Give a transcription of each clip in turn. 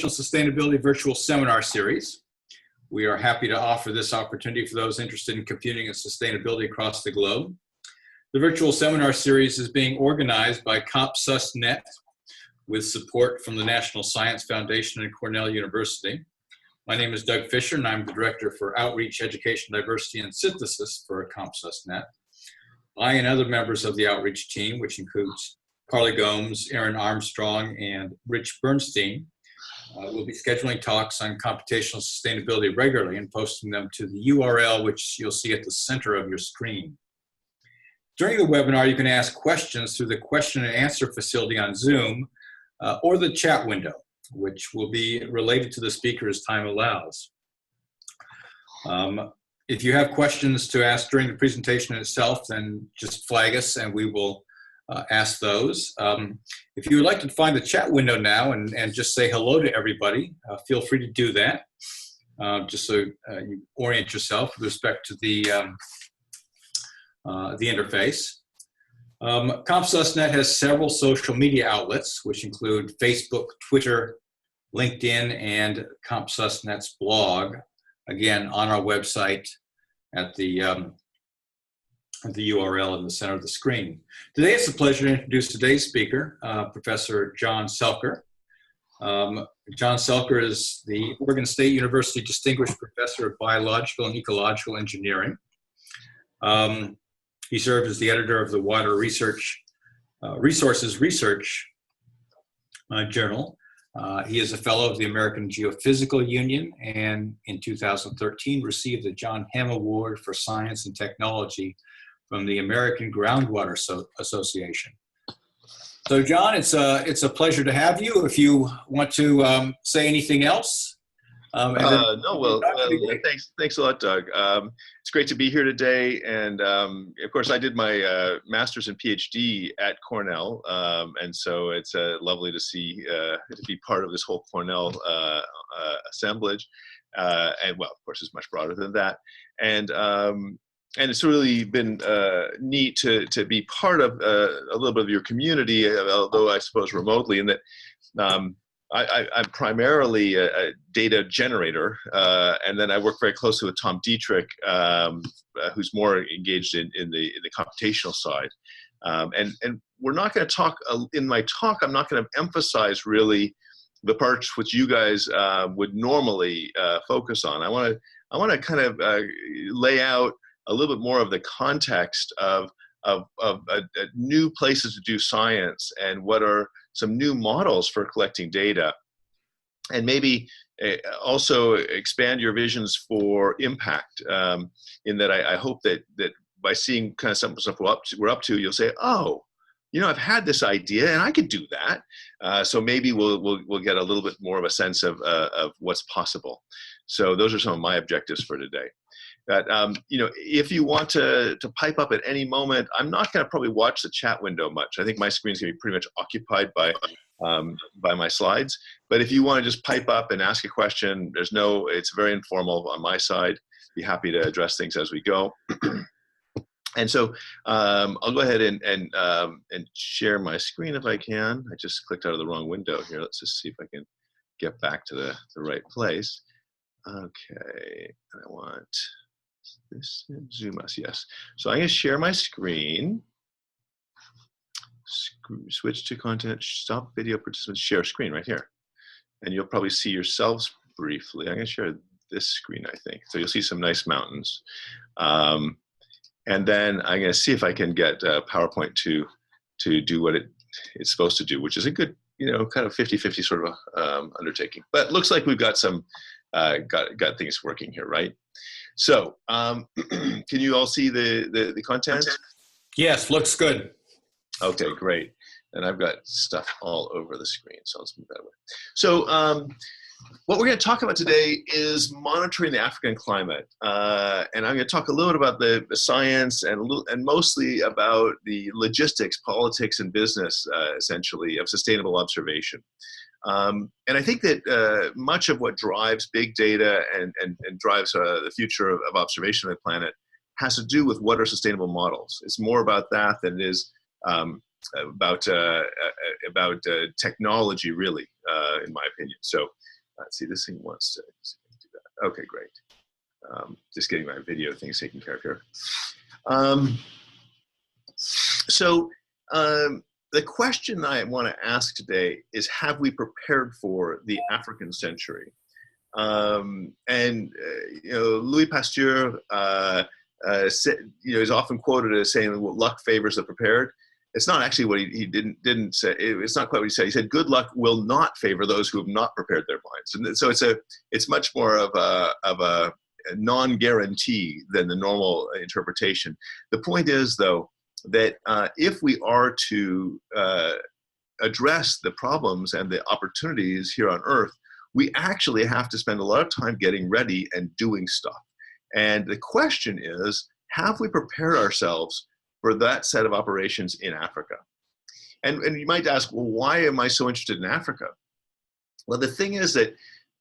Sustainability virtual seminar series. We are happy to offer this opportunity for those interested in computing and sustainability across the globe. The virtual seminar series is being organized by CompSusNet with support from the National Science Foundation and Cornell University. My name is Doug Fisher, and I'm the Director for Outreach, Education, Diversity, and Synthesis for CompSusNet. I and other members of the outreach team, which includes Carly Gomes, Aaron Armstrong, and Rich Bernstein, we'll be scheduling talks on computational sustainability regularly and posting them to the URL, which you'll see at the center of your screen. During the webinar, you can ask questions through the question and answer facility on Zoom or the chat window, which will be related to the speaker as time allows. If you have questions to ask during the presentation itself, then just flag us and we will ask those. If you would like to find the chat window now and just say hello to everybody, feel free to do that, just so you orient yourself with respect to the interface. CompSusNet has several social media outlets, which include Facebook, Twitter, LinkedIn, and CompSusNet's blog, again, on our website at the URL in the center of the screen. Today, it's a pleasure to introduce today's speaker, Professor John Selker. John Selker is the Oregon State University Distinguished Professor of Biological and Ecological Engineering. He served as the editor of the Water Resources Research Journal. He is a fellow of the American Geophysical Union, and in 2013 received the John Hamm Award for Science and Technology from the American Groundwater Association. So John, it's a pleasure to have you. If you want to say anything else. Thanks a lot, Doug. It's great to be here today. And of course, I did my master's and PhD at Cornell. And so it's lovely to see, to be part of this whole Cornell assemblage. And well, of course, it's much broader than that. And it's really been neat to be part of a little bit of your community, although I suppose remotely, in that I'm primarily a data generator, and then I work very closely with Tom Dietrich, who's more engaged in the computational side. And we're not going to talk, in my talk, I'm not going to emphasize really the parts which you guys would normally focus on. I want to kind of lay out a little bit more of the context of new places to do science and what are some new models for collecting data, and maybe also expand your visions for impact, in that I hope that by seeing kind of some stuff we're up to, you'll say, oh, you know, I've had this idea and I could do that. So maybe we'll get a little bit more of a sense of what's possible. So those are some of my objectives for today. That, you know, if you want to pipe up at any moment, I'm not going to probably watch the chat window much. I think my screen is going to be pretty much occupied by my slides. But if you want to just pipe up and ask a question, it's very informal on my side. Be happy to address things as we go. And so I'll go ahead and share my screen if I can. I just clicked out of the wrong window here. Let's just see if I can get back to the right place. Okay, and I want this, zoom us, yes. So I'm going to share my screen, switch to content, stop video participants, share screen right here. And you'll probably see yourselves briefly. I'm going to share this screen, I think. So you'll see some nice mountains. And then I'm going to see if I can get PowerPoint to do what it's supposed to do, which is a good, you know, kind of 50-50 sort of undertaking. But it looks like we've got some, got things working here, right? So, can you all see the content? Yes, looks good. Okay, great. And I've got stuff all over the screen, so let's move that way. So, what we're going to talk about today is monitoring the African climate, and I'm going to talk a little bit about the science and mostly about the logistics, politics, and business, essentially, of sustainable observation. And I think that much of what drives big data and drives the future of observation of the planet has to do with what are sustainable models. It's more about that than it is technology, really, in my opinion. So let's see, this thing wants to do that. Okay, great. Just getting my video things taken care of here. The question I want to ask today is, have we prepared for the African century? Louis Pasteur is often quoted as saying, well, luck favors the prepared. It's not actually what he didn't say. It's not quite what he said. He said, good luck will not favor those who have not prepared their minds. And so it's much more of a non-guarantee than the normal interpretation. The point is, though, that if we are to address the problems and the opportunities here on Earth, we actually have to spend a lot of time getting ready and doing stuff. And the question is, have we prepared ourselves for that set of operations in Africa? And you might ask, well, why am I so interested in Africa? Well, the thing is that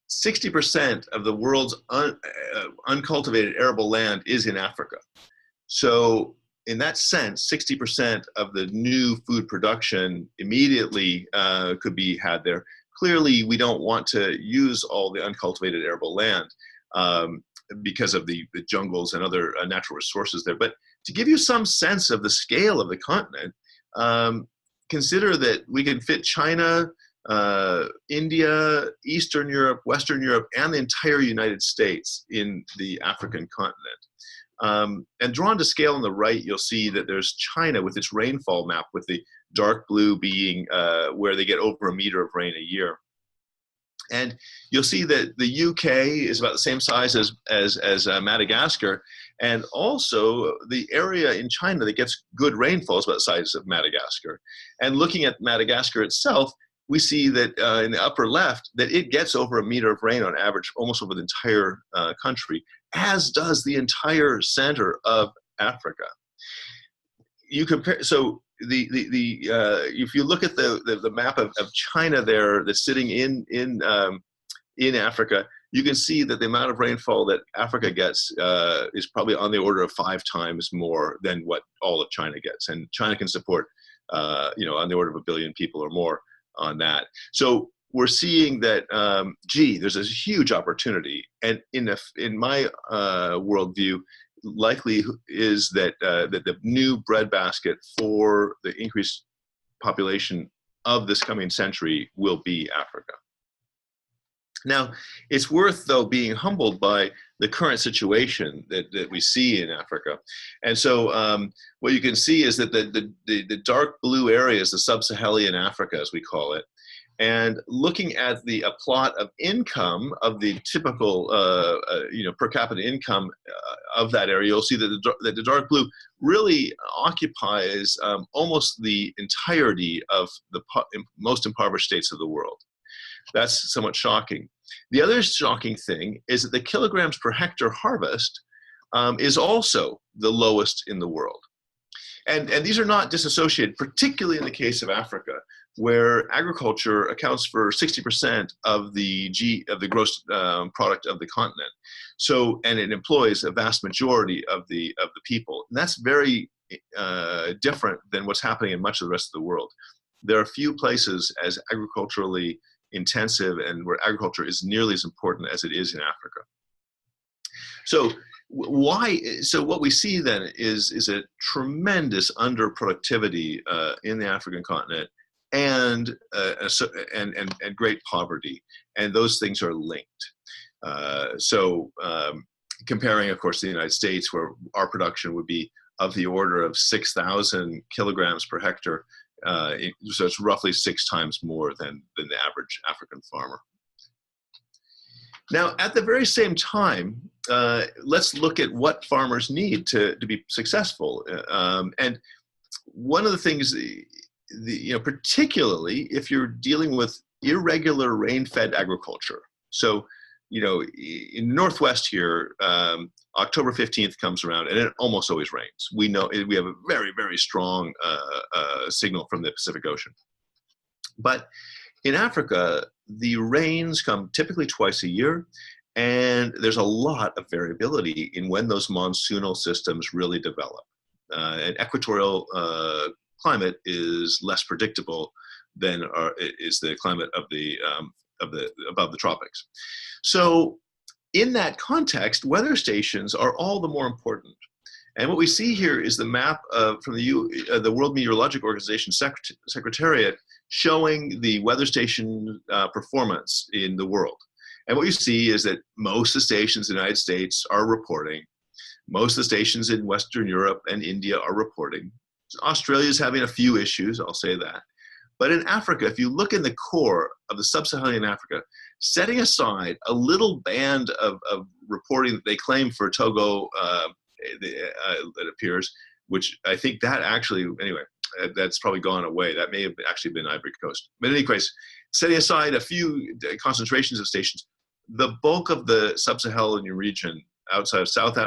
60% of the world's uncultivated arable land is in Africa. So in that sense, 60% of the new food production immediately could be had there. Clearly, we don't want to use all the uncultivated arable land because of the jungles and other natural resources there. But to give you some sense of the scale of the continent, consider that we can fit China, India, Eastern Europe, Western Europe, and the entire United States in the African continent. And drawn to scale on the right, you'll see that there's China with its rainfall map, with the dark blue being where they get over 1 meter of rain a year. And you'll see that the UK is about the same size as Madagascar, and also the area in China that gets good rainfall is about the size of Madagascar. And looking at Madagascar itself, we see that in the upper left that it gets over 1 meter of rain on average almost over the entire country, as does the entire center of Africa. You compare, so if you look at the map of China there that's sitting in Africa, you can see that the amount of rainfall that Africa gets is probably on the order of 5 times more than what all of China gets, and China can support on the order of 1 billion people or more on that. So we're seeing that there's a huge opportunity, and in my worldview, likely is that the new breadbasket for the increased population of this coming century will be Africa. Now, it's worth, though, being humbled by the current situation that we see in Africa. And so what you can see is that the dark blue area is the sub-Saharan Africa, as we call it. And looking at a plot of income of the typical per capita income of that area, you'll see that the dark blue really occupies almost the entirety of the most impoverished states of the world. That's somewhat shocking. The other shocking thing is that the kilograms per hectare harvest is also the lowest in the world. And these are not disassociated, particularly in the case of Africa, where agriculture accounts for 60% of the gross product of the continent. So, and it employs a vast majority of the people. And that's very different than what's happening in much of the rest of the world. There are few places as agriculturally intensive and where agriculture is nearly as important as it is in Africa. So what we see then is a tremendous underproductivity in the African continent, and great poverty, and those things are linked. Comparing, of course, the United States, where our production would be of the order of 6,000 kilograms per hectare, so it's roughly 6 times more than the average African farmer. Now, at the very same time, let's look at what farmers need to be successful. And one of the things, particularly if you're dealing with irregular rain-fed agriculture. So, in the Northwest here, October 15th comes around and it almost always rains. We know we have a very, very strong signal from the Pacific Ocean. But in Africa, the rains come typically twice a year, and there's a lot of variability in when those monsoonal systems really develop. And equatorial climate is less predictable than is the climate of the above the tropics. So in that context, weather stations are all the more important. And what we see here is the map from the World Meteorological Organization Secretariat showing the weather station performance in the world. And what you see is that most of the stations in the United States are reporting. Most of the stations in Western Europe and India are reporting. Australia is having a few issues, I'll say that. But in Africa, if you look in the core of the sub-Saharan Africa, setting aside a little band of reporting that they claim for Togo, it appears, which I think that actually, anyway, that's probably gone away. That may have actually been Ivory Coast. But in any case, setting aside a few concentrations of stations, the bulk of the sub-Saharan region outside of South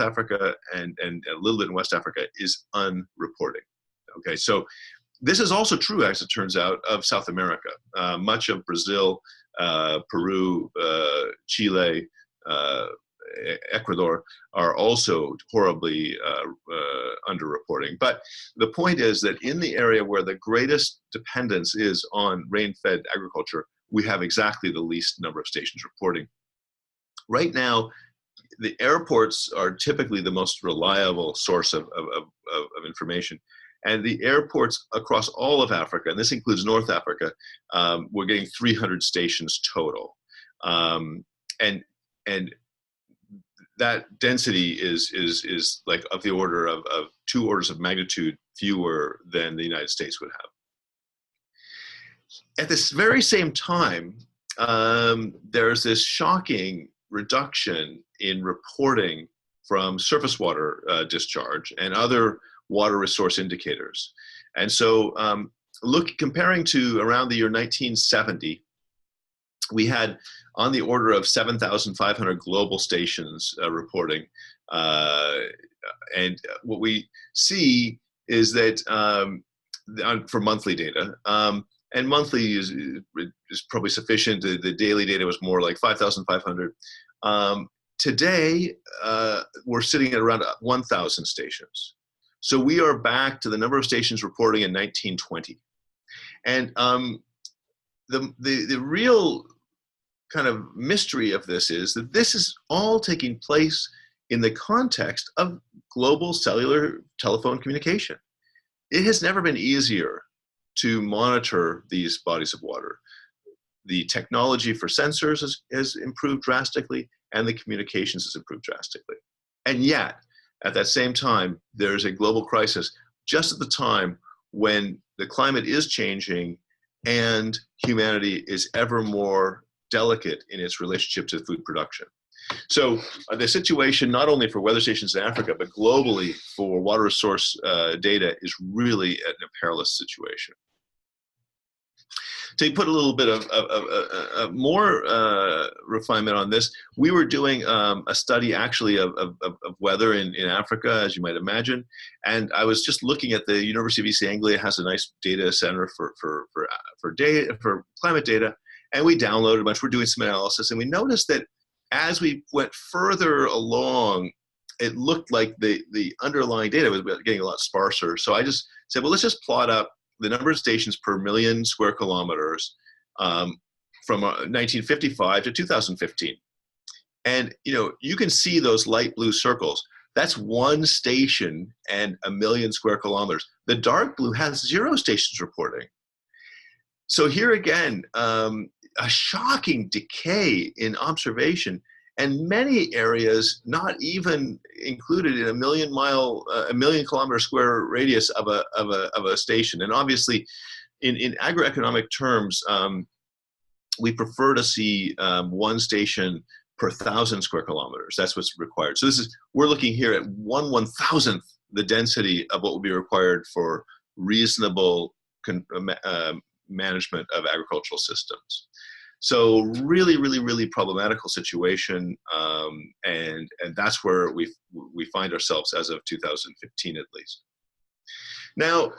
Africa and a little bit in West Africa is unreporting. Okay, so this is also true, as it turns out, of South America. Much of Brazil, Peru, Chile, Ecuador are also horribly underreporting. But the point is that in the area where the greatest dependence is on rain-fed agriculture, we have exactly the least number of stations reporting. Right now, the airports are typically the most reliable source of information. And the airports across all of Africa, and this includes North Africa, we're getting 300 stations total. And that density is like of the order of 2 orders of magnitude fewer than the United States would have. At this very same time, there's this shocking reduction in reporting from surface water discharge and other water resource indicators. And so comparing to around the year 1970, we had on the order of 7,500 global stations reporting. And what we see is that for monthly data, and monthly is probably sufficient. The daily data was more like 5,500. Today, we're sitting at around 1,000 stations. So we are back to the number of stations reporting in 1920. And the real kind of mystery of this is that this is all taking place in the context of global cellular telephone communication. It has never been easier to monitor these bodies of water. The technology for sensors has improved drastically, and the communications has improved drastically. And yet, at that same time, there's a global crisis just at the time when the climate is changing and humanity is ever more delicate in its relationship to food production. So the situation, not only for weather stations in Africa, but globally for water resource data is really in a perilous situation. To put a little bit of more refinement on this, we were doing a study actually of weather in Africa, as you might imagine. And I was just looking at the University of East Anglia has a nice data center for climate data. And we downloaded a bunch, we're doing some analysis, and we noticed that as we went further along, it looked like the underlying data was getting a lot sparser. So I just said, well, let's just plot up the number of stations per million square kilometers from 1955 to 2015. And you can see those light blue circles. That's one station and 1 million square kilometers. The dark blue has 0 stations reporting. So here again, a shocking decay in observation, and many areas not even included in a 1 million kilometer square radius of a station. And obviously, in agroeconomic terms, we prefer to see 1 station per 1,000 square kilometers. That's what's required. So we're looking here at 1/1000th the density of what would be required for reasonable management of agricultural systems. So really, really, really problematical situation, and that's where we find ourselves as of 2015 at least. Now,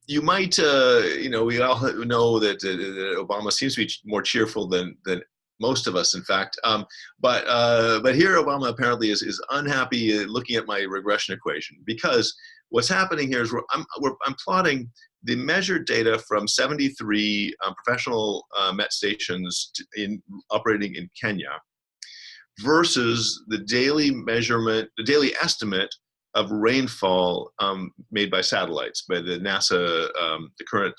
you might, we all know that Obama seems to be more cheerful than most of us, in fact. But here Obama apparently is unhappy looking at my regression equation, because what's happening here is I'm plotting the measured data from 73 professional met stations operating in Kenya versus the daily measurement, the daily estimate of rainfall made by satellites, by the NASA, the current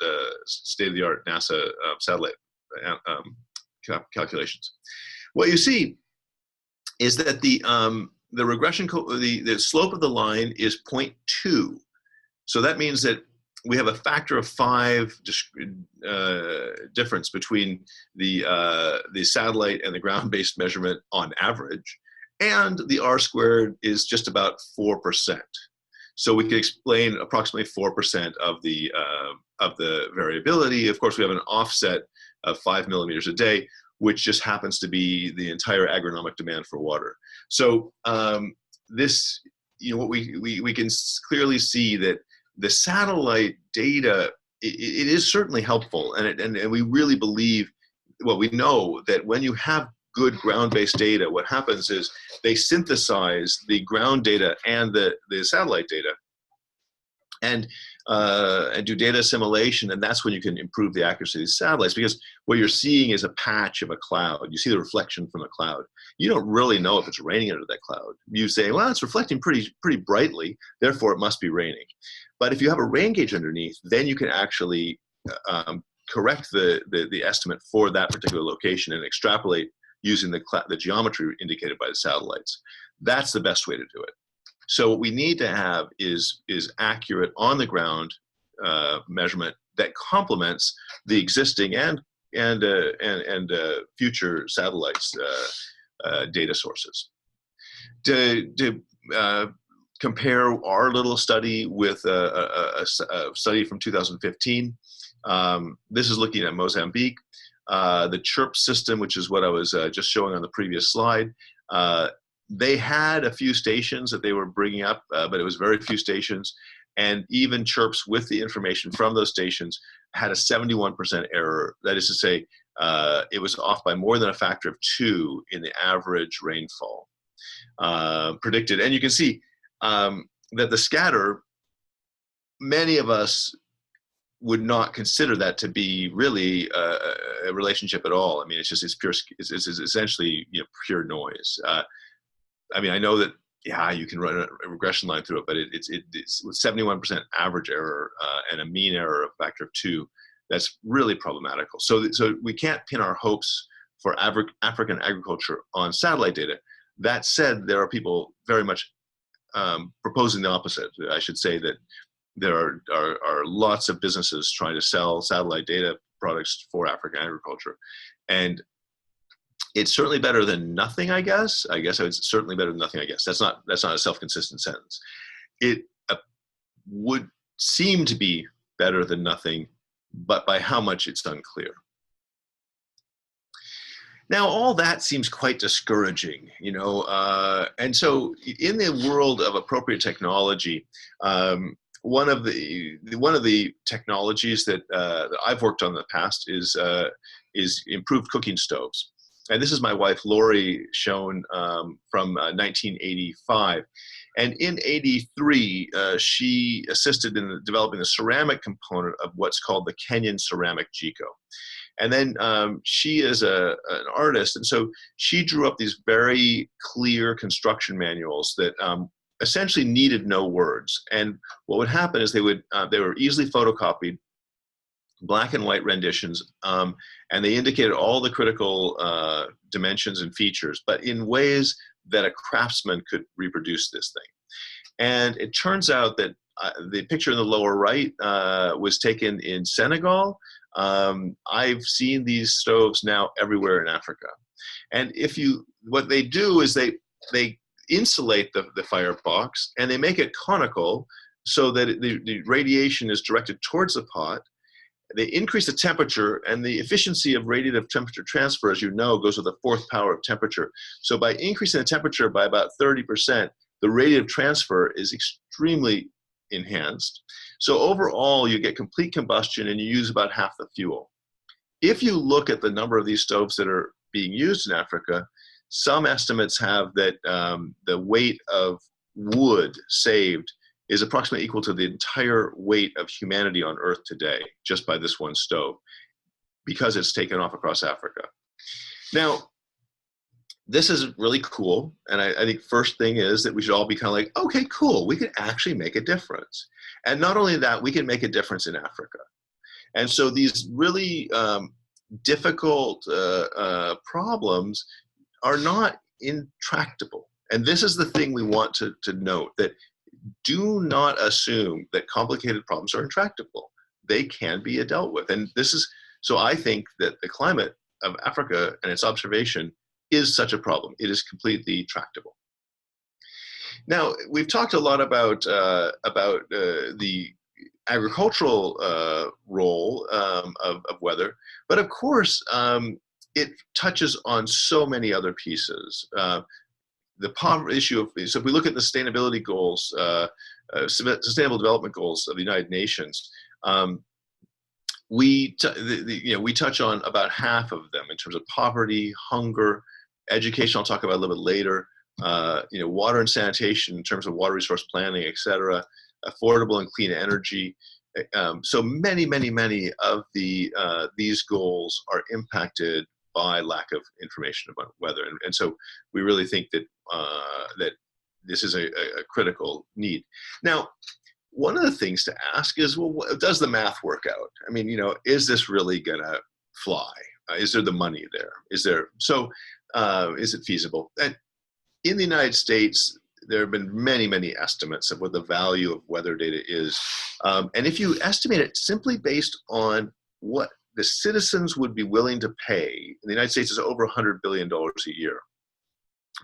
state-of-the-art NASA satellite calculations. What you see is that the regression, the slope of the line is 0.2. So that means that we have a factor of 5 difference between the satellite and the ground-based measurement on average, and the R squared is just about 4%. So we can explain approximately 4% of the variability. Of course, we have an offset of 5 millimeters a day, which just happens to be the entire agronomic demand for water. So this, what we can clearly see that the satellite data, it is certainly helpful, and we really believe, well, we know that when you have good ground-based data, what happens is they synthesize the ground data and the satellite data, and do data assimilation, and that's when you can improve the accuracy of these satellites, because what you're seeing is a patch of a cloud. You see the reflection from a cloud. You don't really know if it's raining under that cloud. You say, well, it's reflecting pretty brightly, therefore it must be raining. But if you have a rain gauge underneath, then you can actually correct the estimate for that particular location and extrapolate using the geometry indicated by the satellites. That's the best way to do it. So what we need to have is accurate on the ground measurement that complements the existing and future satellites data sources. To compare our little study with a study from 2015, this is looking at Mozambique. The CHIRP system, which is what I was just showing on the previous slide, they had a few stations that they were bringing up, but it was very few stations. And even CHIRPs with the information from those stations had a 71% error. That is to say, it was off by more than a factor of 2 in the average rainfall predicted. And you can see that the scatter, many of us would not consider that to be really a relationship at all. I mean, it's pure, it's essentially pure noise. I mean, I know that, yeah, you can run a regression line through it, but it's with 71% average error and a mean error of factor of 2. That's really problematical. So we can't pin our hopes for African agriculture on satellite data. That said, there are people very much proposing the opposite. I should say that there are lots of businesses trying to sell satellite data products for African agriculture, and it's certainly better than nothing, I guess. I guess it's certainly better than nothing, I guess. That's not a self-consistent sentence. It would seem to be better than nothing, but by how much, it's unclear. Now, all that seems quite discouraging, and so in the world of appropriate technology, one of the technologies that I've worked on in the past is improved cooking stoves. And this is my wife, Lori, shown from 1985. And in 83, she assisted in developing the ceramic component of what's called the Kenyan ceramic jiko. And then she is an artist, and so she drew up these very clear construction manuals that essentially needed no words. And what would happen is they were easily photocopied, black and white renditions, and they indicated all the critical dimensions and features, but in ways that a craftsman could reproduce this thing. And it turns out that the picture in the lower right was taken in Senegal. I've seen these stoves now everywhere in Africa. And what they do is they insulate the firebox, and they make it conical so that the radiation is directed towards the pot. They increase the temperature, and the efficiency of radiative temperature transfer, as you know, goes with the 4th power of temperature. So by increasing the temperature by about 30%, the radiative transfer is extremely enhanced. So overall, you get complete combustion, and you use about half the fuel. If you look at the number of these stoves that are being used in Africa, some estimates have that the weight of wood saved is approximately equal to the entire weight of humanity on Earth today, just by this one stove, because it's taken off across Africa. Now, this is really cool, and I think first thing is that we should all be kind of like, okay, cool, we can actually make a difference. And not only that, we can make a difference in Africa. And so these really difficult problems are not intractable. And this is the thing we want to note, that do not assume that complicated problems are intractable. They can be dealt with. And this is, so I think that the climate of Africa and its observation is such a problem. It is completely tractable. Now, we've talked a lot about the agricultural role of weather, but of course, it touches on so many other pieces. The poverty issue of, so if we look at the sustainability goals, sustainable development goals of the United Nations, we touch on about half of them in terms of poverty, hunger, education. I'll talk about a little bit later. Water and sanitation in terms of water resource planning, et cetera, affordable and clean energy. So many of these goals are impacted by lack of information about weather, and so we really think that that this is a critical need. Now, one of the things to ask is, well, does the math work out? I mean, is this really gonna fly? Is there the money there? Is it feasible? And in the United States, there have been many estimates of what the value of weather data is. And if you estimate it simply based on what the citizens would be willing to pay, in the United States is over $100 billion a year.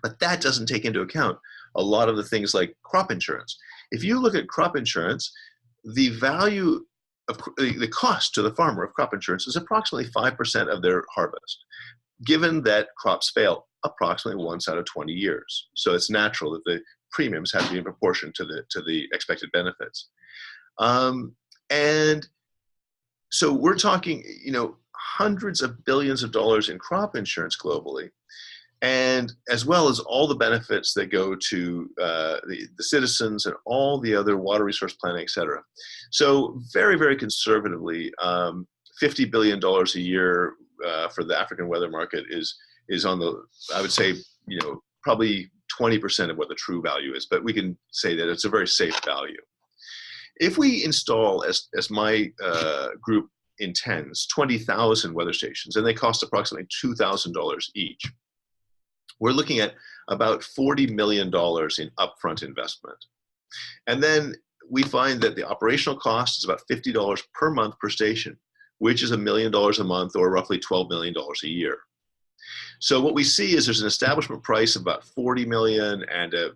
But that doesn't take into account a lot of the things like crop insurance. If you look at crop insurance, the value of the cost to the farmer of crop insurance is approximately 5% of their harvest, given that crops fail approximately once out of 20 years. So it's natural that the premiums have to be in proportion to the expected benefits. And so we're talking, hundreds of billions of dollars in crop insurance globally, and as well as all the benefits that go to the citizens and all the other water resource planning, et cetera. So very conservatively, $50 billion a year for the African weather market is on the, I would say, probably 20% of what the true value is, but we can say that it's a very safe value. If we install, as my group intends, 20,000 weather stations, and they cost approximately $2,000 each, we're looking at about $40 million in upfront investment. And then we find that the operational cost is about $50 per month per station, which is $1 million a month, or roughly $12 million a year. So what we see is there's an establishment price of about $40 million and an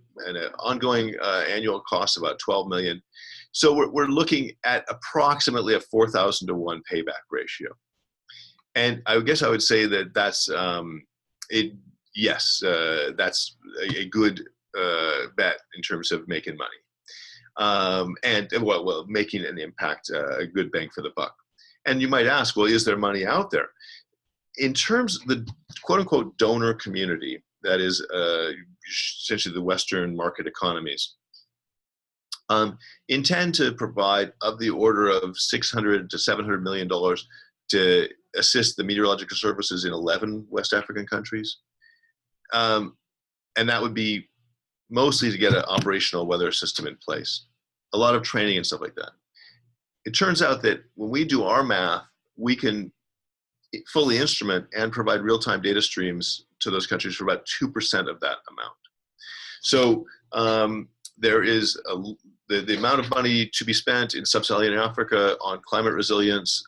ongoing annual cost of about $12 million. So we're looking at approximately a 4,000 to 1 payback ratio. And I guess I would say that that's that's a good bet in terms of making money, and making an impact, a good bang for the buck. And you might ask, well, is there money out there? In terms of the quote-unquote donor community, that is essentially the Western market economies, intend to provide of the order of $600 to $700 million to assist the meteorological services in 11 West African countries. And that would be mostly to get an operational weather system in place, a lot of training and stuff like that. It turns out that when we do our math, we can fully instrument and provide real-time data streams to those countries for about 2% of that amount. So there is the amount of money to be spent in sub-Saharan Africa on climate resilience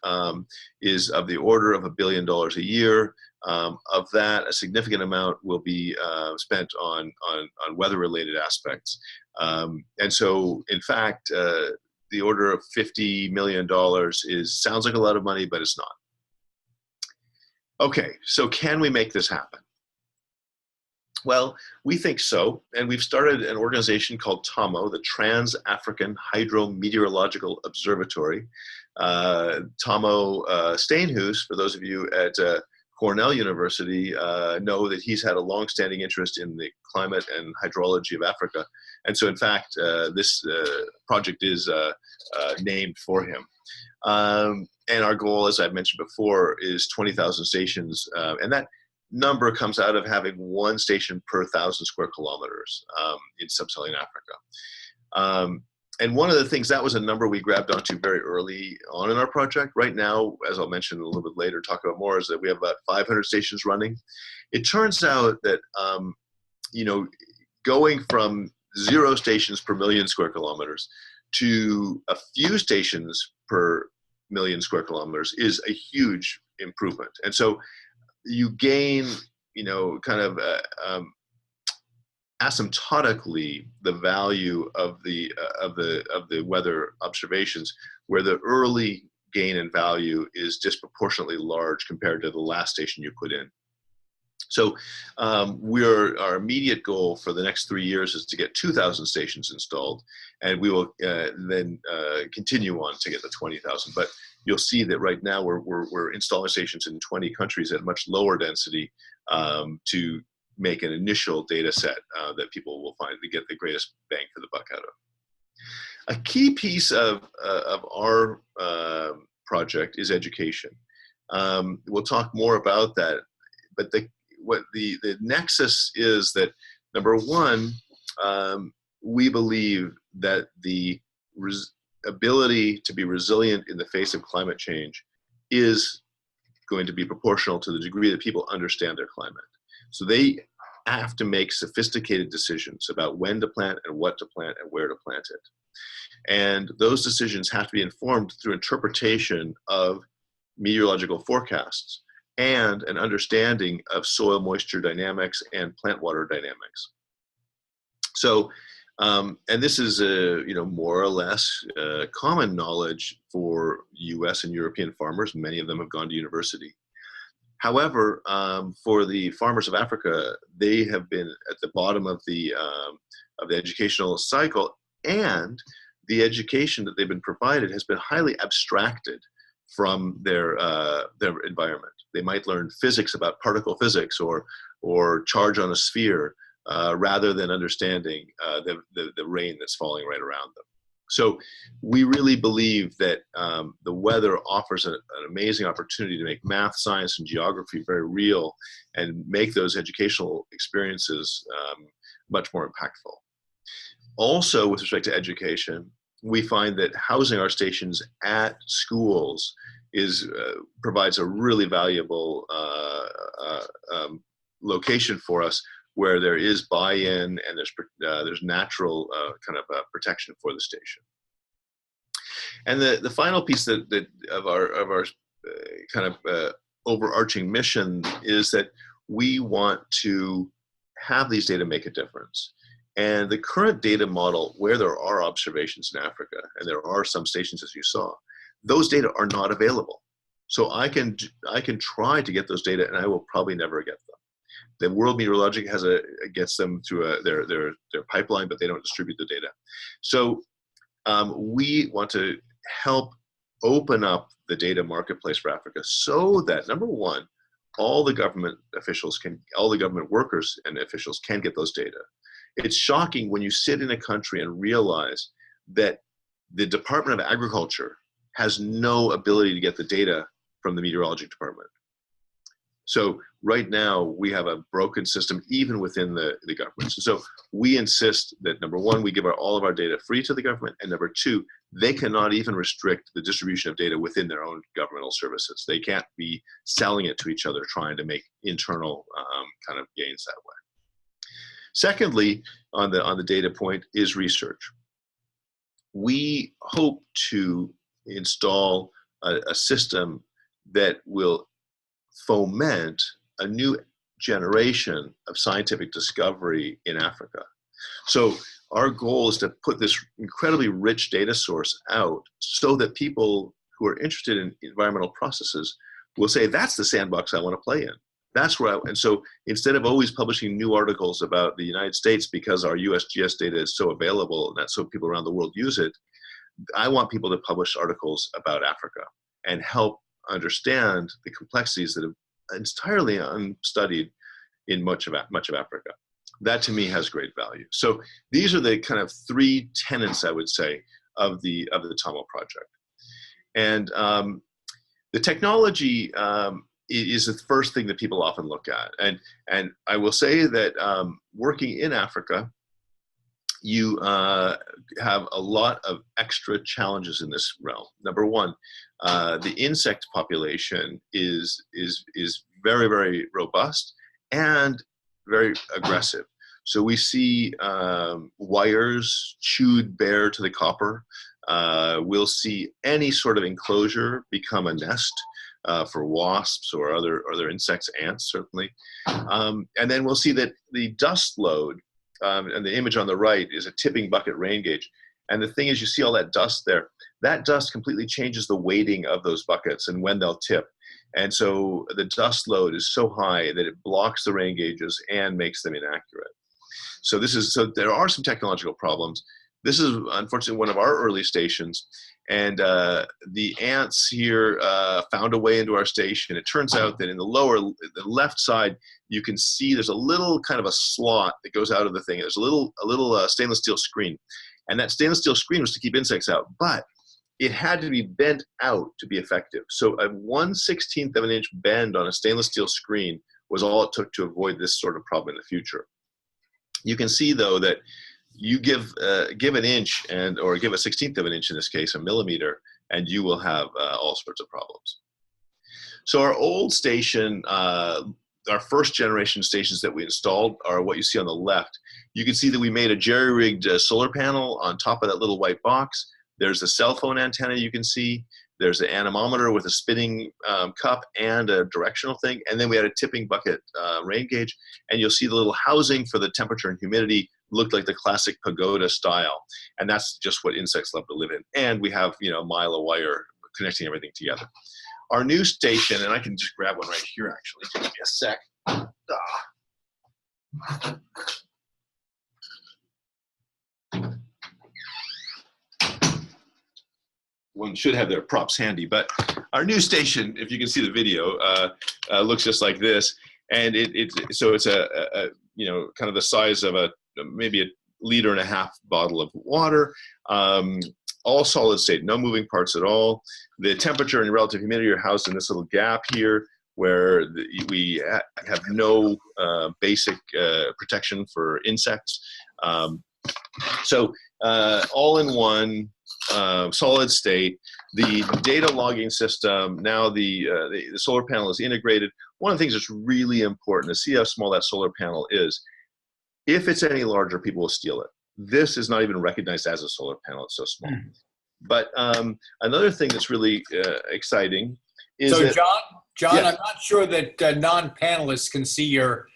is of the order of $1 billion a year. Of that, a significant amount will be spent on weather-related aspects. And so, in fact, the order of $50 million sounds like a lot of money, but it's not. Okay, so can we make this happen? Well, we think so, and we've started an organization called TAHMO, the Trans-African Hydrometeorological Observatory. TAHMO Steenhuis, for those of you at Cornell University know that he's had a long-standing interest in the climate and hydrology of Africa. And so, in fact, this project is named for him. And our goal, as I've mentioned before, is 20,000 stations. And that number comes out of having one station per 1,000 square kilometers in sub-Saharan Africa. And one of the things, that was a number we grabbed onto very early on in our project. Right now, as I'll mention a little bit later, talk about more, is that we have about 500 stations running. It turns out that, you know, going from 0 stations per million square kilometers to a few stations per million square kilometers is a huge improvement. And so you gain, you know, kind of asymptotically the value of the weather observations, where the early gain in value is disproportionately large compared to the last station you put in. So our immediate goal for the next 3 years is to get 2,000 stations installed, and we will then continue on to get the 20,000. But you'll see that right now we're installing stations in 20 countries at much lower density to make an initial data set that people will find to get the greatest bang for the buck out of. A key piece of our project is education. We'll talk more about that, but the nexus is that, number one, we believe that the ability to be resilient in the face of climate change is going to be proportional to the degree that people understand their climate. So they have to make sophisticated decisions about when to plant and what to plant and where to plant it. And those decisions have to be informed through interpretation of meteorological forecasts and an understanding of soil moisture dynamics and plant water dynamics. So, and this is you know, more or less common knowledge for US and European farmers. Many of them have gone to university. However, for the farmers of Africa, they have been at the bottom of the educational cycle, and the education that they've been provided has been highly abstracted from their environment. They might learn physics about particle physics or charge on a sphere rather than understanding the rain that's falling right around them. So we really believe that the weather offers an amazing opportunity to make math, science, and geography very real and make those educational experiences much more impactful. Also, with respect to education, we find that housing our stations at schools provides a really valuable location for us, where there is buy-in and there's natural kind of protection for the station. And the final piece of our kind of overarching mission is that we want to have these data make a difference. And the current data model, where there are observations in Africa, and there are some stations, as you saw, those data are not available. So I can try to get those data, and I will probably never get them. The World Meteorologic gets them through their pipeline, but they don't distribute the data. So we want to help open up the data marketplace for Africa, so that, number one, all the government workers and officials can get those data. It's shocking when you sit in a country and realize that the Department of Agriculture has no ability to get the data from the meteorology department. So right now we have a broken system even within the government. So we insist that, number one, we give all of our data free to the government, and number two, they cannot even restrict the distribution of data within their own governmental services. They can't be selling it to each other, trying to make internal kind of gains that way. Secondly, on the data point is research. We hope to install a system that will foment a new generation of scientific discovery in Africa. So our goal is to put this incredibly rich data source out so that people who are interested in environmental processes will say, that's the sandbox I want to play in. That's where and so instead of always publishing new articles about the United States because our USGS data is so available and that's so people around the world use it, I want people to publish articles about Africa and help understand the complexities that have entirely unstudied in much of Africa. That to me has great value. So these are the kind of three tenets, I would say, of the TAHMO project. And the technology is the first thing that people often look at. And I will say that working in Africa, you have a lot of extra challenges in this realm. Number one, the insect population is very, very robust and very aggressive. So we see wires chewed bare to the copper. We'll see any sort of enclosure become a nest for wasps or other insects, ants certainly. And then we'll see that the dust load, and the image on the right is a tipping bucket rain gauge. And the thing is, you see all that dust there. That dust completely changes the weighting of those buckets and when they'll tip. And so the dust load is so high that it blocks the rain gauges and makes them inaccurate. So there are some technological problems. This is unfortunately one of our early stations. And the ants here found a way into our station. It turns out that in the left side, you can see there's a little kind of a slot that goes out of the thing. There's a little stainless steel screen. And that stainless steel screen was to keep insects out, but it had to be bent out to be effective. So a 1/16 of an inch bend on a stainless steel screen was all it took to avoid this sort of problem in the future. You can see though that you give an inch or give a 1/16 of an inch in this case, a millimeter, and you will have all sorts of problems. So our old station, our first generation stations that we installed are what you see on the left. You can see that we made a jerry-rigged solar panel on top of that little white box. There's a cell phone antenna you can see. There's an anemometer with a spinning cup and a directional thing. And then we had a tipping bucket rain gauge. And you'll see the little housing for the temperature and humidity looked like the classic pagoda style. And that's just what insects love to live in. And we have, a mile of wire connecting everything together. Our new station, and I can just grab one right here actually, give me a sec. One should have their props handy, but our new station, if you can see the video, looks just like this. And so it's a kind of the size of maybe a 1.5 liter bottle of water, all solid state, no moving parts at all. The temperature and relative humidity are housed in this little gap here where we have no basic protection for insects. So all in one, solid state. The data logging system, now the solar panel is integrated. One of the things that's really important to see how small that solar panel is. If it's any larger, people will steal it. This is not even recognized as a solar panel, it's so small. But another thing that's really exciting is John, yeah. I'm not sure that non-panelists can see your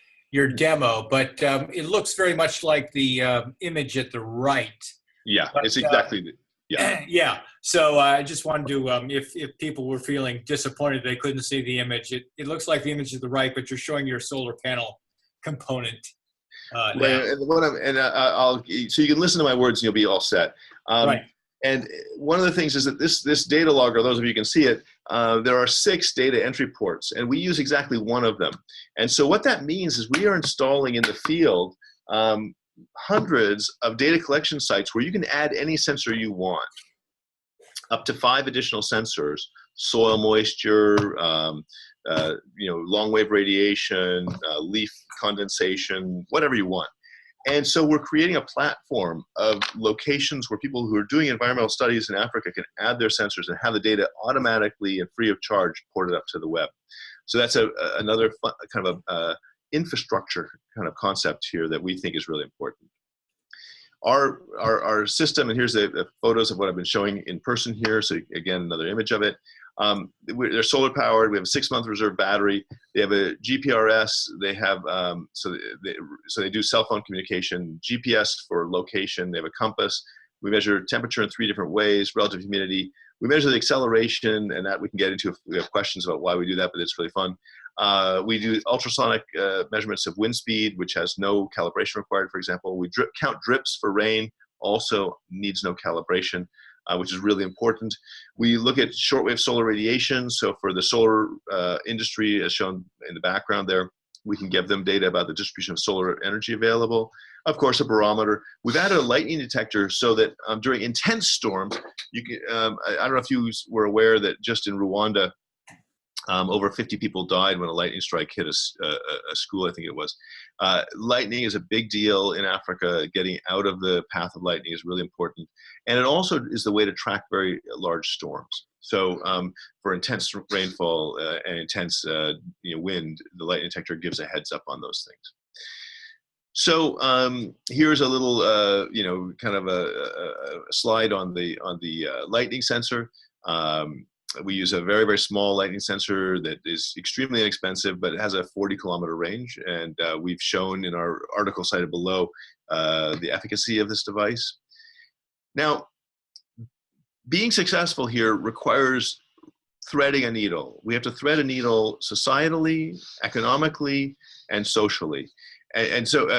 demo, but it looks very much like the image at the right. Yeah, but, it's exactly yeah. Yeah. So I just wanted to, if people were feeling disappointed they couldn't see the image, it looks like the image at the right, but you're showing your solar panel component. So you can listen to my words and you'll be all set. Right. And one of the things is that this data logger, those of you who can see it, there are 6 data entry ports, and we use exactly one of them. And so what that means is we are installing in the field hundreds of data collection sites where you can add any sensor you want, up to 5 additional sensors: soil moisture, long wave radiation, leaf condensation, whatever you want. And so we're creating a platform of locations where people who are doing environmental studies in Africa can add their sensors and have the data automatically and free of charge ported up to the web. So that's another kind of infrastructure kind of concept here that we think is really important. Our system, and here's the photos of what I've been showing in person here. So again, another image of it. They're solar powered. We have a 6-month reserve battery. They have a GPRS. They have so they do cell phone communication, GPS for location. They have a compass. We measure temperature in 3 different ways, relative humidity. We measure the acceleration, and that we can get into if we have questions about why we do that, but it's really fun. We do ultrasonic measurements of wind speed, which has no calibration required, for example. We count drips for rain, also needs no calibration. which is really important. We look at shortwave solar radiation. So for the solar industry, as shown in the background there, we can give them data about the distribution of solar energy available. Of course, a barometer. We've added a lightning detector so that during intense storms, you can, I don't know if you were aware that just in Rwanda, over 50 people died when a lightning strike hit a school, I think it was. Lightning is a big deal in Africa. Getting out of the path of lightning is really important. And it also is the way to track very large storms. So for intense rainfall and intense wind, the lightning detector gives a heads up on those things. So here's a little, kind of a slide on the lightning sensor. We use a very, very small lightning sensor that is extremely inexpensive, but it has a 40-kilometer range. And we've shown in our article cited below the efficacy of this device. Now, being successful here requires threading a needle. We have to thread a needle societally, economically, and socially. And so,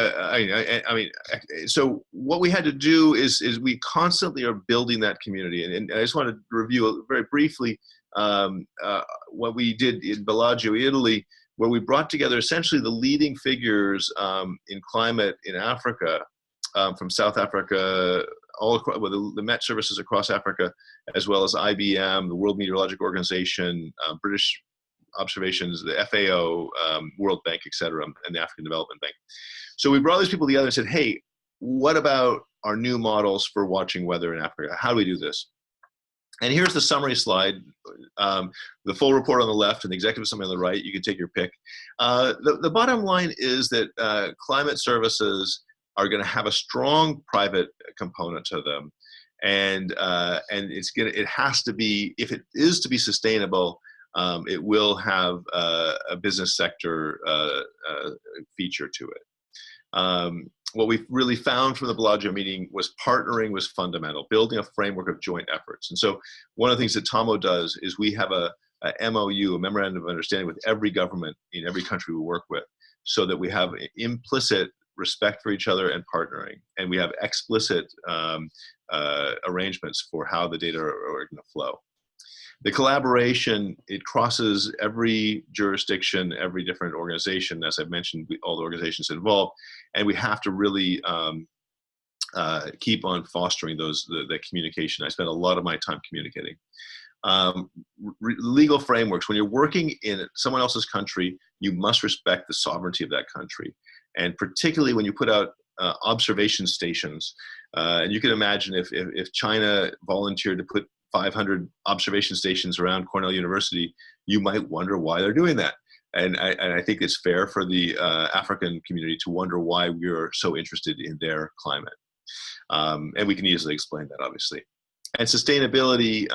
so what we had to do is we constantly are building that community. And I just want to review very briefly what we did in Bellagio, Italy, where we brought together essentially the leading figures in climate in Africa, from South Africa, all across, well, the Met services across Africa, as well as IBM, the World Meteorological Organization, British observations, the FAO, World Bank, et cetera, and the African Development Bank. So we brought these people together and said, hey, what about our new models for watching weather in Africa? How do we do this? And here's the summary slide, the full report on the left and the executive summary on the right. You can take your pick. The bottom line is that climate services are going to have a strong private component to them. And it has to be, if it is to be sustainable, it will have a business sector feature to it. What we really found from the Bellagio meeting was partnering was fundamental, building a framework of joint efforts. And so one of the things that TAHMO does is we have a MOU, a memorandum of understanding, with every government in every country we work with, so that we have implicit respect for each other and partnering. And we have explicit arrangements for how the data are going to flow. The collaboration, it crosses every jurisdiction, every different organization. As I've mentioned, all the organizations involved, and we have to really keep on fostering the communication. I spend a lot of my time communicating. Legal frameworks, when you're working in someone else's country, you must respect the sovereignty of that country. And particularly when you put out observation stations, and you can imagine if China volunteered to put 500 observation stations around Cornell University, you might wonder why they're doing that. And I think it's fair for the African community to wonder why we're so interested in their climate. And we can easily explain that, obviously. And sustainability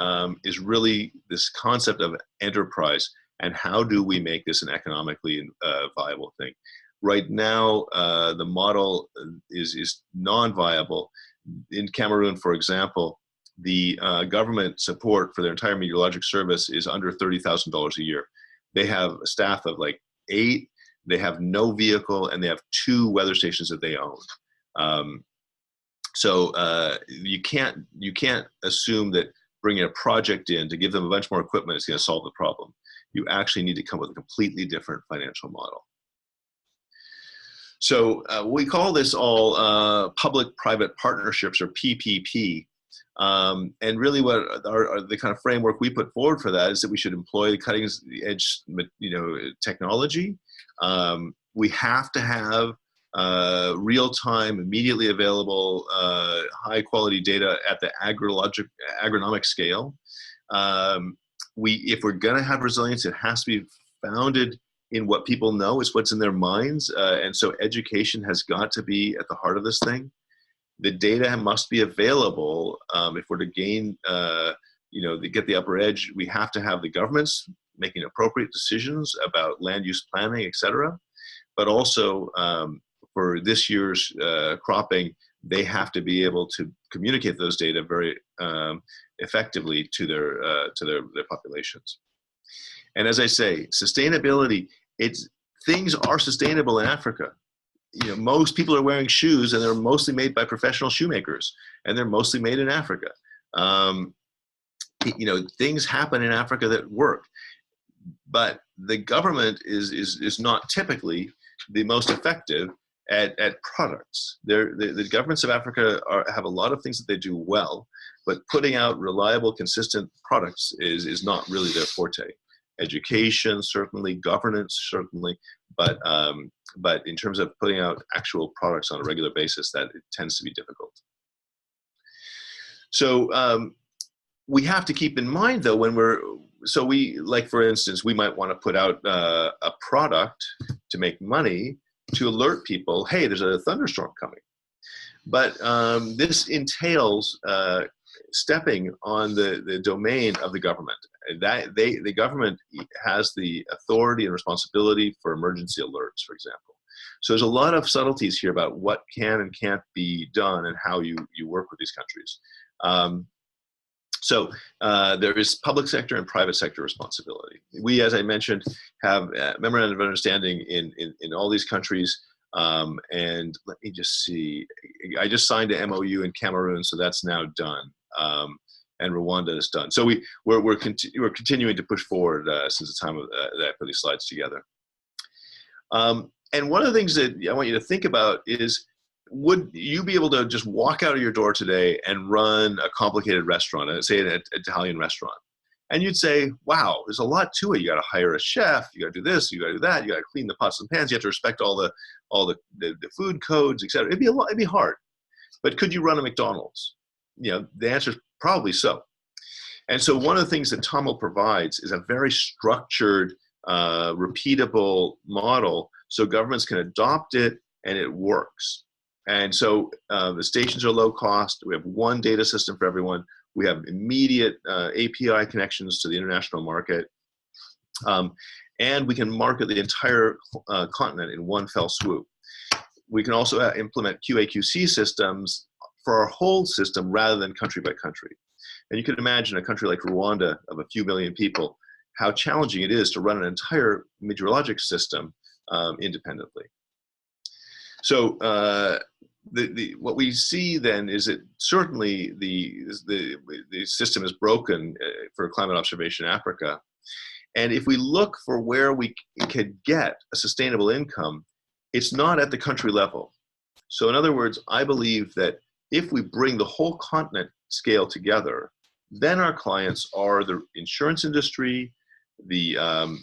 is really this concept of enterprise, and how do we make this an economically viable thing? Right now, the model is non-viable. In Cameroon, for example, the government support for their entire meteorologic service is under $30,000 a year. They have a staff of like 8, they have no vehicle, and they have 2 weather stations that they own. So you can't assume that bringing a project in to give them a bunch more equipment is going to solve the problem. You actually need to come up with a completely different financial model. So we call this all public-private partnerships, or PPP. And really what the kind of framework we put forward for that is that we should employ the cutting-edge technology. We have to have real-time, immediately available, high-quality data at the agronomic scale. If we're going to have resilience, it has to be founded in what people know. It's what's in their minds. And so education has got to be at the heart of this thing. The data must be available. If we're to gain, to get the upper edge, we have to have the governments making appropriate decisions about land use planning, et cetera. But also for this year's cropping, they have to be able to communicate those data very effectively to their populations. And as I say, sustainability, things are sustainable in Africa. Most people are wearing shoes, and they're mostly made by professional shoemakers, and they're mostly made in Africa. Um, things happen in Africa that work, but the government is not typically the most effective at products. The governments of Africa have a lot of things that they do well, but putting out reliable, consistent products is not really their forte. Education, certainly, governance, certainly, but in terms of putting out actual products on a regular basis, that it tends to be difficult. So we have to keep in mind, though, when like, for instance, we might want to put out a product to make money to alert people, hey, there's a thunderstorm coming. But this entails stepping on the domain of the government. The government has the authority and responsibility for emergency alerts, for example. So there's a lot of subtleties here about what can and can't be done and how you work with these countries. So there is public sector and private sector responsibility. We, as I mentioned, have memorandum of understanding in all these countries. And let me just see, I just signed an MOU in Cameroon, so that's now done. And Rwanda is done. So we're continuing to push forward since the time that I put these slides together. And one of the things that I want you to think about is, would you be able to just walk out of your door today and run a complicated restaurant, say an Italian restaurant? And you'd say, wow, there's a lot to it. You got to hire a chef, you got to do this, you got to do that, you got to clean the pots and pans, you have to respect all the food codes, etc. It'd be hard. But could you run a McDonald's? The answer is probably so. And so one of the things that TAHMO provides is a very structured, repeatable model so governments can adopt it and it works. And so the stations are low cost. We have one data system for everyone. We have immediate API connections to the international market. And we can market the entire continent in one fell swoop. We can also implement QA/QC systems for our whole system rather than country by country. And you can imagine a country like Rwanda of a few million people, how challenging it is to run an entire meteorologic system independently. So what we see then is that certainly the system is broken for climate observation in Africa. And if we look for where we could get a sustainable income, it's not at the country level. So in other words, I believe that if we bring the whole continent scale together, then our clients are the insurance industry, the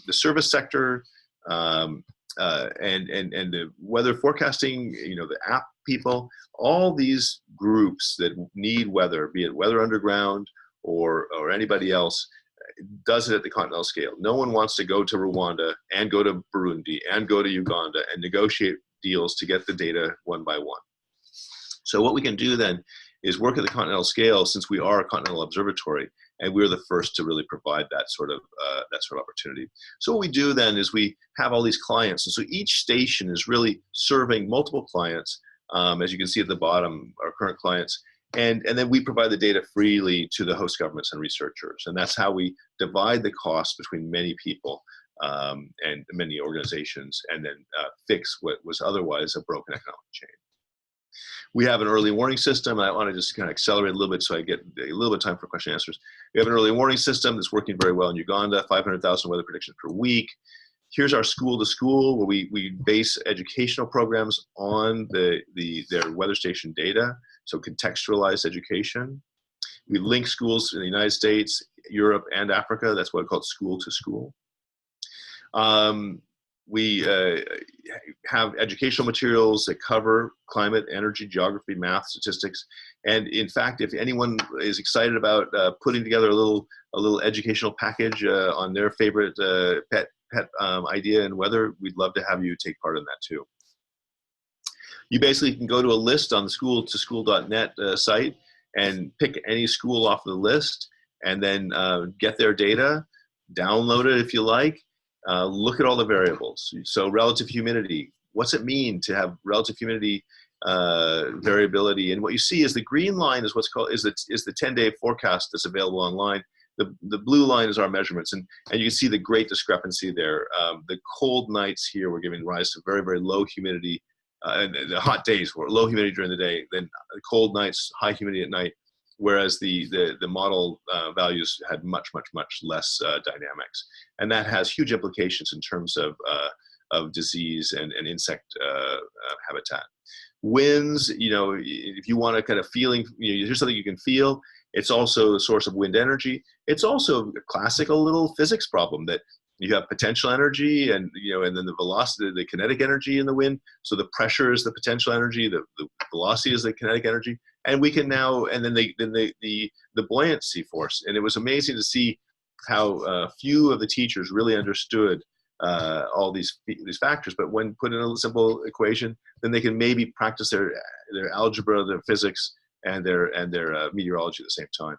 service sector, and the weather forecasting, the app people, all these groups that need weather, be it Weather Underground or anybody else, does it at the continental scale. No one wants to go to Rwanda and go to Burundi and go to Uganda and negotiate deals to get the data one by one. So what we can do then is work at the continental scale, since we are a continental observatory, and we're the first to really provide that sort of opportunity. So what we do then is we have all these clients, and so each station is really serving multiple clients. As you can see at the bottom, our current clients, and then we provide the data freely to the host governments and researchers, and that's how we divide the cost between many people and many organizations, and then fix what was otherwise a broken economic chain. We have an early warning system, and I want to just kind of accelerate a little bit so I get a little bit of time for question and answers. We have an early warning system that's working very well in Uganda, 500,000 weather predictions per week. Here's our school to school, where we base educational programs on their weather station data, so contextualized education. We link schools in the United States, Europe, and Africa. That's what we call school to school. We have educational materials that cover climate, energy, geography, math, statistics. And in fact, if anyone is excited about putting together a little educational package on their favorite pet idea in weather, we'd love to have you take part in that too. You basically can go to a list on the school2school.net site and pick any school off the list, and then get their data, download it if you like. Look at all the variables. So relative humidity, what's it mean to have relative humidity variability? And what you see is the green line is what's called is the 10-day forecast that's available online. The blue line is our measurements, and you can see the great discrepancy there. The cold nights here were giving rise to very, very low humidity, and the hot days were low humidity during the day, then the cold nights, high humidity at night. whereas the model values had much less dynamics, and that has huge implications in terms of disease and insect habitat. Winds, if you want a kind of feeling, here's something you can feel. It's also a source of wind energy. It's also a classical little physics problem that you have potential energy and then the velocity, the kinetic energy in the wind. So the pressure is the potential energy, the velocity is the kinetic energy. And we can now, and then the buoyancy force. And it was amazing to see how few of the teachers really understood all these factors, but when put in a simple equation, then they can maybe practice their algebra, their physics, and their meteorology at the same time.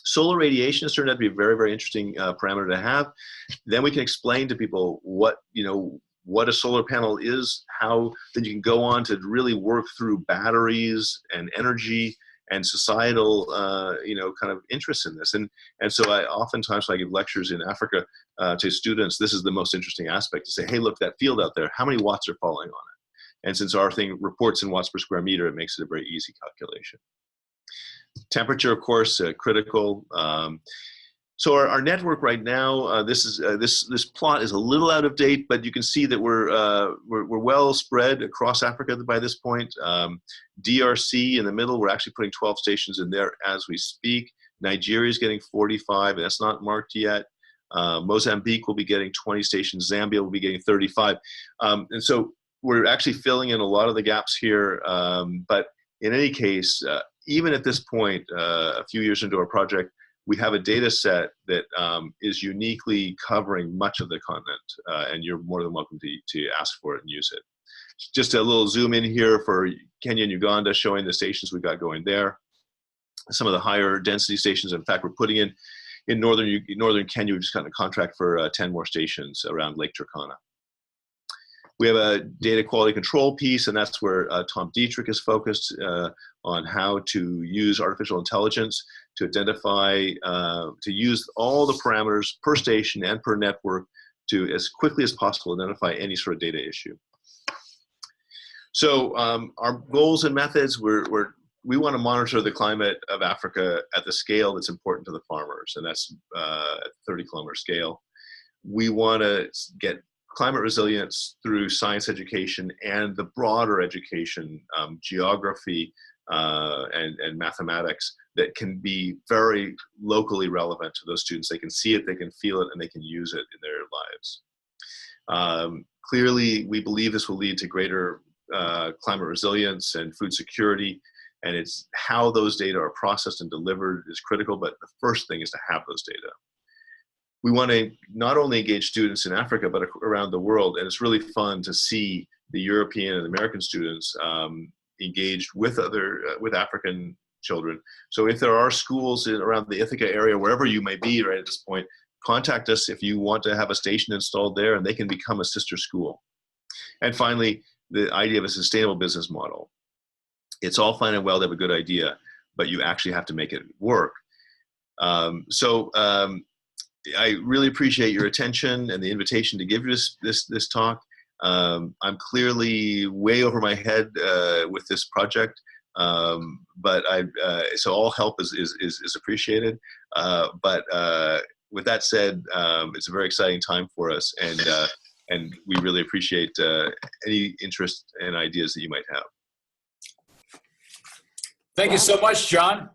Solar radiation has turned out to be a very interesting parameter to have. Then we can explain to people what a solar panel is, how then you can go on to really work through batteries and energy and societal kind of interest in this. And so oftentimes when I give lectures in Africa to students, this is the most interesting aspect, to say, hey, look, that field out there, how many watts are falling on it? And since our thing reports in watts per square meter, it makes it a very easy calculation. Temperature, of course, critical. So our network right now, this plot is a little out of date, but you can see that we're well spread across Africa by this point. DRC in the middle, we're actually putting 12 stations in there as we speak. Nigeria is getting 45, and that's not marked yet. Mozambique will be getting 20 stations. Zambia will be getting 35. And so we're actually filling in a lot of the gaps here. But in any case, even at this point, a few years into our project, we have a data set that is uniquely covering much of the continent, and you're more than welcome to ask for it and use it. Just a little zoom in here for Kenya and Uganda, showing the stations we got going there. Some of the higher density stations, in fact, we're putting in northern Kenya, we just got a contract for 10 more stations around Lake Turkana. We have a data quality control piece, and that's where Tom Dietrich is focused on how to use artificial intelligence to identify, to use all the parameters per station and per network to, as quickly as possible, identify any sort of data issue. So our goals and methods, we want to monitor the climate of Africa at the scale that's important to the farmers, and that's at 30-kilometer scale. We want to get climate resilience through science education and the broader education, geography and mathematics, that can be very locally relevant to those students. They can see it, they can feel it, and they can use it in their lives. Clearly, we believe this will lead to greater climate resilience and food security, and it's how those data are processed and delivered is critical, but the first thing is to have those data. We want to not only engage students in Africa, but around the world. And it's really fun to see the European and American students engaged with African children. So if there are schools around the Ithaca area, wherever you may be right at this point, contact us if you want to have a station installed there, and they can become a sister school. And finally, the idea of a sustainable business model. It's all fine and well to have a good idea, but you actually have to make it work. I really appreciate your attention and the invitation to give this talk. I'm clearly way over my head with this project, but so all help is appreciated. But with that said, it's a very exciting time for us, and we really appreciate any interest and ideas that you might have. Thank you so much, John.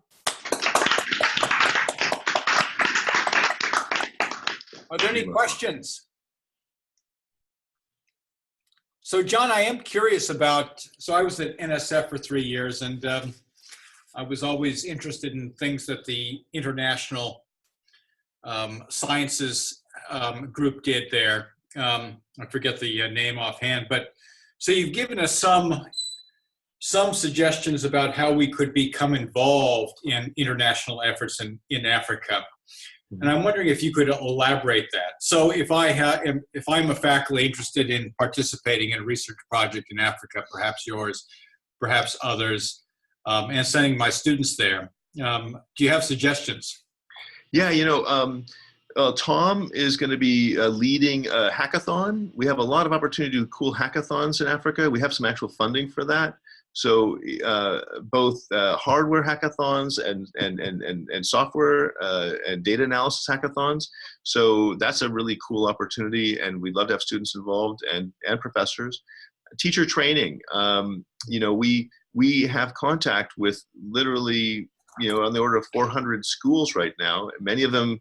Are there any questions? So John, I am curious about, so I was at NSF for 3 years, and I was always interested in things that the International Sciences group did there. I forget the name offhand, but so you've given us some suggestions about how we could become involved in international efforts in Africa. And I'm wondering if you could elaborate that. So if I'm a faculty interested in participating in a research project in Africa, perhaps yours, perhaps others, and sending my students there, do you have suggestions? Yeah, Tom is going to be leading a hackathon. We have a lot of opportunity to do cool hackathons in Africa. We have some actual funding for that. So both hardware hackathons and software and data analysis hackathons. So that's a really cool opportunity, and we'd love to have students involved and professors. Teacher training. You know, we have contact with literally, you know, on the order of 400 schools right now, many of them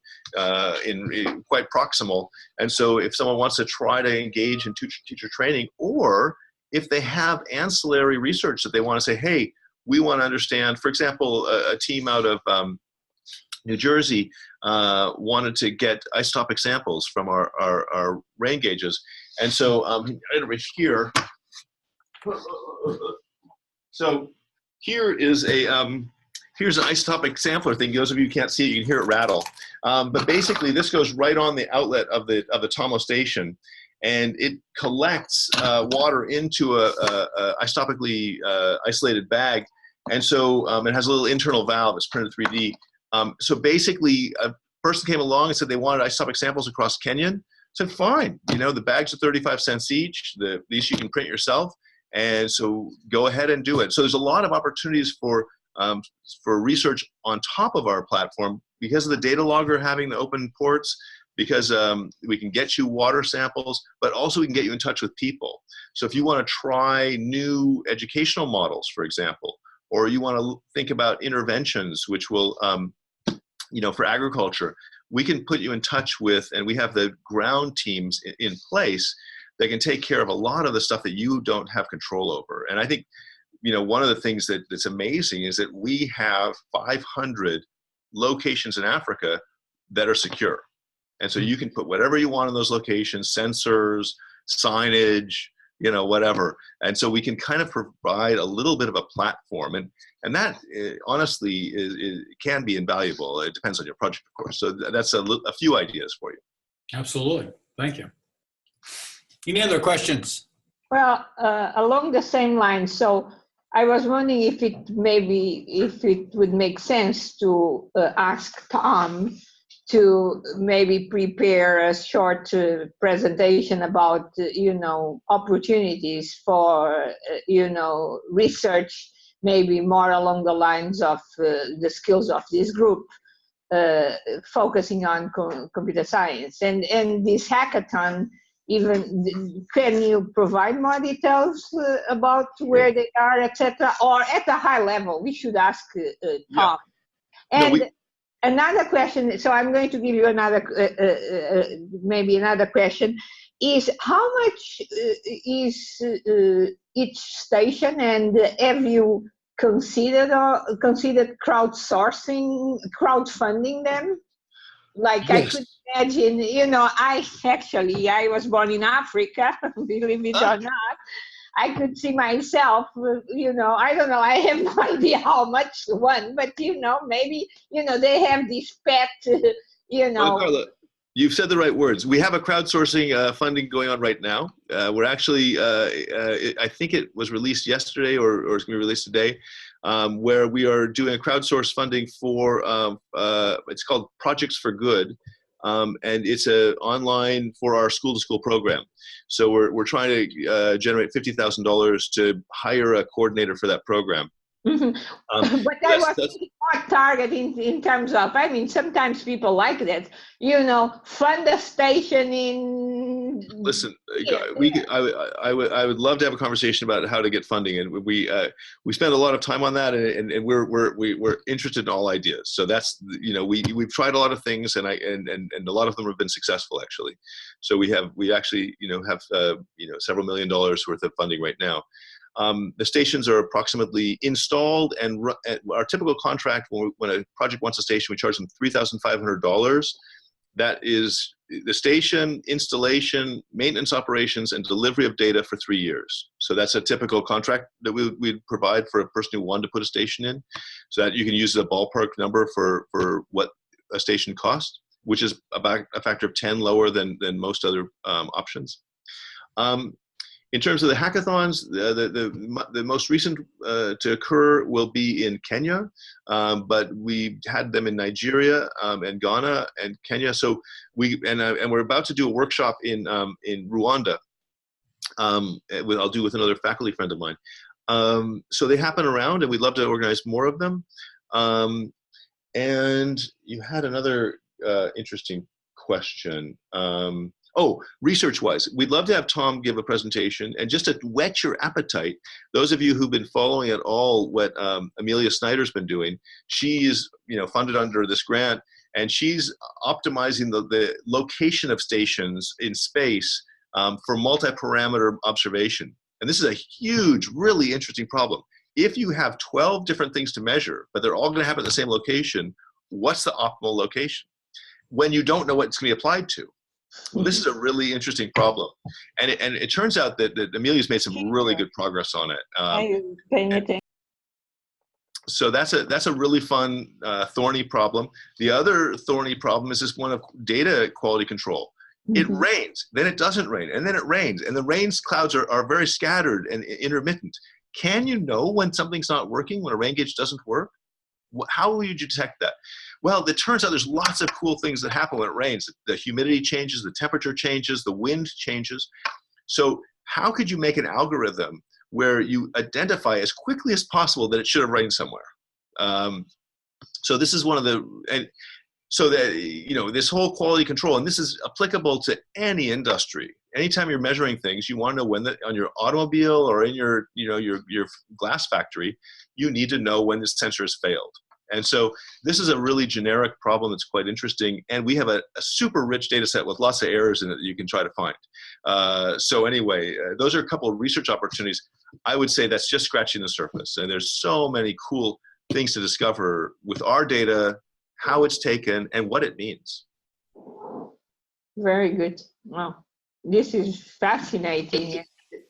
in quite proximal. And so if someone wants to try to engage in teacher training, or if they have ancillary research that they want to say, hey, we want to understand, for example, a team out of New Jersey wanted to get isotopic samples from our rain gauges. And so right over here, so here is here's an isotopic sampler thing. Those of you who can't see it, you can hear it rattle. But basically, this goes right on the outlet of the TAHMO station, and it collects water into a isotopically isolated bag. And so it has a little internal valve. It's printed 3D. So basically, a person came along and said they wanted isotopic samples across Kenya. I said, fine. You know, the bags are 35 cents each. These you can print yourself. And so go ahead and do it. So there's a lot of opportunities for research on top of our platform because of the data logger having the open ports, because we can get you water samples, but also we can get you in touch with people. So if you want to try new educational models, for example, or you want to think about interventions, which will, you know, for agriculture, we can put you in touch with, and we have the ground teams in place that can take care of a lot of the stuff that you don't have control over. And I think, you know, one of the things that's amazing is that we have 500 locations in Africa that are secure. And so you can put whatever you want in those locations, sensors, signage, you know, whatever. And so we can kind of provide a little bit of a platform. And that honestly can be invaluable. It depends on your project, of course. So that's a few ideas for you. Absolutely. Thank you. Any other questions? Well, along the same lines, so I was wondering if it would make sense to ask Tom to maybe prepare a short presentation about, you know, opportunities for, you know, research, maybe more along the lines of the skills of this group, focusing on computer science. And this hackathon, even, can you provide more details about where they are, etc., or at a high level? We should ask Tom. Yeah. And another question. So I'm going to give you another, maybe another question. Is how much is each station, and have you considered crowdfunding them? Like, yes. I could imagine, you know, I was born in Africa, believe it or not. I could see myself, you know, I don't know, I have no idea how much one, but, you know, maybe, you know, they have this pet, you know. Well, Carla, you've said the right words. We have a crowdsourcing funding going on right now. We're actually, I think it was released yesterday or it's going to be released today. Where we are doing a crowdsource funding for, it's called Projects for Good, and it's online for our school-to-school program. So we're trying to generate $50,000 to hire a coordinator for that program. Mm-hmm. But I was more target in terms of, I mean, sometimes people like that, you know, fund a station in. Listen, I would love to have a conversation about how to get funding, and we spend a lot of time on that, and we're interested in all ideas. So that's, you know, we've tried a lot of things, and a lot of them have been successful actually. So we actually, you know, have you know, several $1 million worth of funding right now. The stations are approximately installed, and our typical contract, when a project wants a station, we charge them $3,500. That is the station, installation, maintenance operations, and delivery of data for 3 years. So that's a typical contract that we'd provide for a person who wanted to put a station in, so that you can use a ballpark number for what a station costs, which is about a factor of 10 lower than most other options. In terms of the hackathons, the most recent to occur will be in Kenya, but we had them in Nigeria and Ghana and Kenya. So we're about to do a workshop in Rwanda. I'll do with another faculty friend of mine. So they happen around, and we'd love to organize more of them. And you had another interesting question. Oh, research-wise, we'd love to have Tom give a presentation, and just to whet your appetite, those of you who've been following at all what Amelia Snyder's been doing, she's funded under this grant, and she's optimizing the location of stations in space for multi-parameter observation. And this is a huge, really interesting problem. If you have 12 different things to measure, but they're all going to happen at the same location, what's the optimal location? When you don't know what it's going to be applied to. Well, this is a really interesting problem. And it turns out that Amelia's made some really good progress on it. So that's a really fun, thorny problem. The other thorny problem is this one of data quality control. It rains, then it doesn't rain, and then it rains. And the rain clouds are very scattered and intermittent. Can you know when something's not working, when a rain gauge doesn't work? How will you detect that? Well, it turns out there's lots of cool things that happen when it rains. The humidity changes, the temperature changes, the wind changes. So how could you make an algorithm where you identify as quickly as possible that it should have rained somewhere? So this is one of the, so that, this whole quality control, and this is applicable to any industry. Anytime you're measuring things, you want to know when on your automobile or in your glass factory, you need to know when the sensor has failed. And so this is a really generic problem that's quite interesting. And we have a super rich data set with lots of errors in it that you can try to find. So anyway, those are a couple of research opportunities. I would say that's just scratching the surface. And there's so many cool things to discover with our data, how it's taken, and what it means. Very good. Wow. This is fascinating.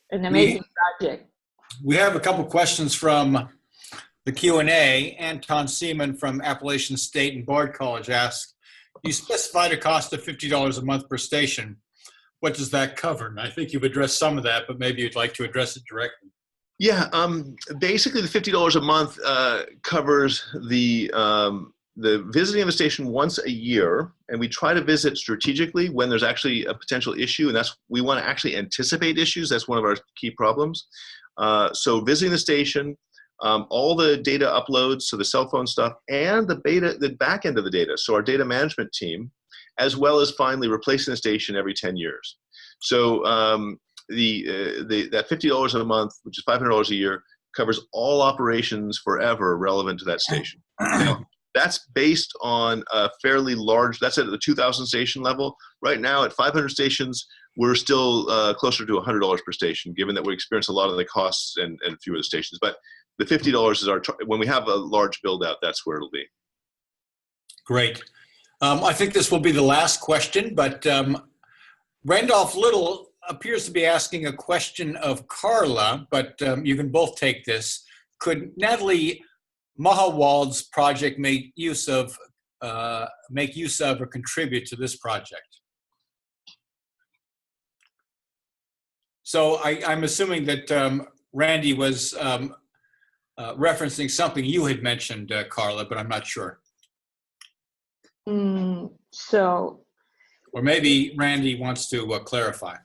An amazing project. We have a couple questions from the Q&A. Anton Seaman from Appalachian State and Bard College asks, you specified a cost of $50 a month per station. What does that cover? And I think you've addressed some of that, but maybe you'd like to address it directly. Yeah, basically the $50 a month covers the visiting of a station once a year, and we try to visit strategically when there's actually a potential issue, and we want to actually anticipate issues. That's one of our key problems. So visiting the station, all the data uploads, so the cell phone stuff, and the back end of the data, so our data management team, as well as finally replacing the station every 10 years. So that $50 a month, which is $500 a year, covers all operations forever relevant to that station. Now, that's based on a fairly large, that's at the 2,000 station level. Right now at 500 stations, we're still closer to $100 per station, given that we experience a lot of the costs and fewer of the stations. But the $50 is when we have a large build out, that's where it'll be. Great. I think this will be the last question, but Randolph Little appears to be asking a question of Carla, but you can both take this. Could Natalie Mahawald's project make use of or contribute to this project? So I'm assuming that Randy was referencing something you had mentioned, Carla, but I'm not sure. Or maybe Randy wants to clarify.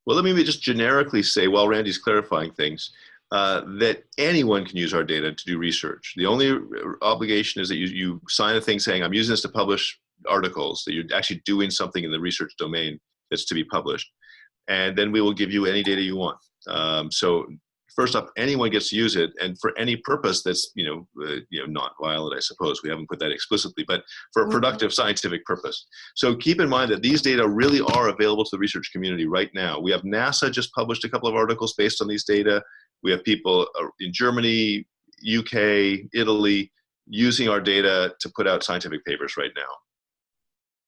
Well, let me just generically say, while Randy's clarifying things, that anyone can use our data to do research. The only obligation is that you sign a thing saying, I'm using this to publish articles, that you're actually doing something in the research domain that's to be published. And then we will give you any data you want. So first up, anyone gets to use it, and for any purpose that's not violent, I suppose. We haven't put that explicitly, but for a productive scientific purpose. So keep in mind that these data really are available to the research community right now. We have NASA just published a couple of articles based on these data. We have people in Germany, UK, Italy, using our data to put out scientific papers right now.